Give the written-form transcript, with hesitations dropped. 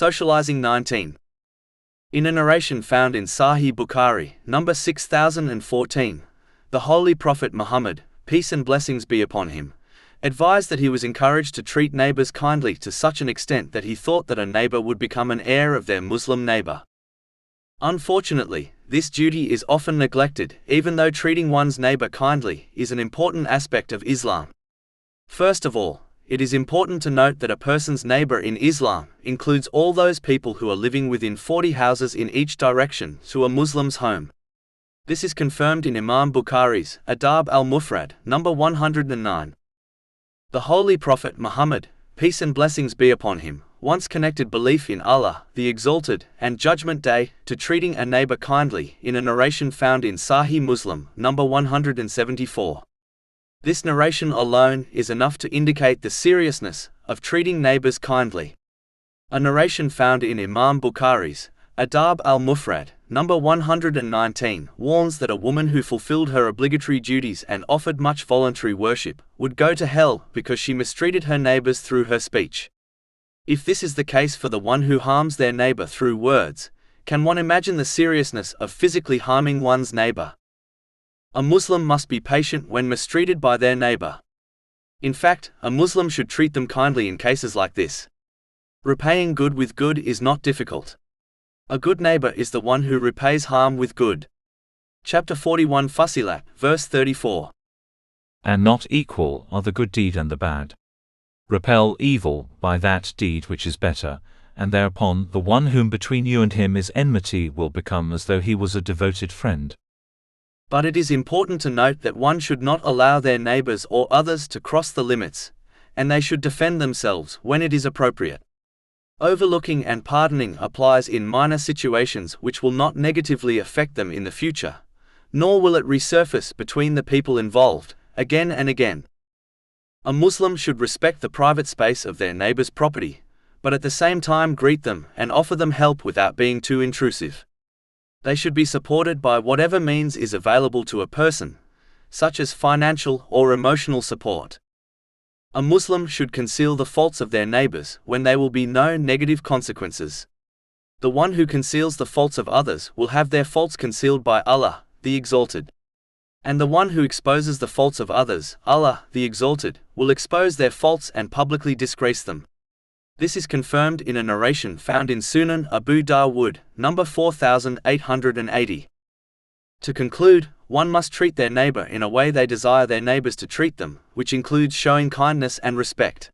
Socializing 19. In a narration found in Sahih Bukhari, number 6014, the Holy Prophet Muhammad, peace and blessings be upon him, advised that he was encouraged to treat neighbors kindly to such an extent that he thought that a neighbor would become an heir of their Muslim neighbor. Unfortunately, this duty is often neglected, even though treating one's neighbor kindly is an important aspect of Islam. First of all, it is important to note that a person's neighbor in Islam includes all those people who are living within 40 houses in each direction to a Muslim's home. This is confirmed in Imam Bukhari's Adab al-Mufrad, number 109. The Holy Prophet Muhammad, peace and blessings be upon him, once connected belief in Allah, the Exalted, and Judgment Day, to treating a neighbor kindly in a narration found in Sahih Muslim, number 174. This narration alone is enough to indicate the seriousness of treating neighbors kindly. A narration found in Imam Bukhari's Adab al-Mufrad, number 119, warns that a woman who fulfilled her obligatory duties and offered much voluntary worship would go to hell because she mistreated her neighbors through her speech. If this is the case for the one who harms their neighbor through words, can one imagine the seriousness of physically harming one's neighbor? A Muslim must be patient when mistreated by their neighbor. In fact, a Muslim should treat them kindly in cases like this. Repaying good with good is not difficult. A good neighbor is the one who repays harm with good. Chapter 41 Fussilat, verse 34. And not equal are the good deed and the bad. Repel evil by that deed which is better, and thereupon the one whom between you and him is enmity will become as though he was a devoted friend. But it is important to note that one should not allow their neighbors or others to cross the limits, and they should defend themselves when it is appropriate. Overlooking and pardoning applies in minor situations which will not negatively affect them in the future, nor will it resurface between the people involved, again and again. A Muslim should respect the private space of their neighbor's property, but at the same time greet them and offer them help without being too intrusive. They should be supported by whatever means is available to a person, such as financial or emotional support. A Muslim should conceal the faults of their neighbors when there will be no negative consequences. The one who conceals the faults of others will have their faults concealed by Allah, the Exalted. And the one who exposes the faults of others, Allah, the Exalted, will expose their faults and publicly disgrace them. This is confirmed in a narration found in Sunan Abu Dawud, number 4880. To conclude, one must treat their neighbor in a way they desire their neighbors to treat them, which includes showing kindness and respect.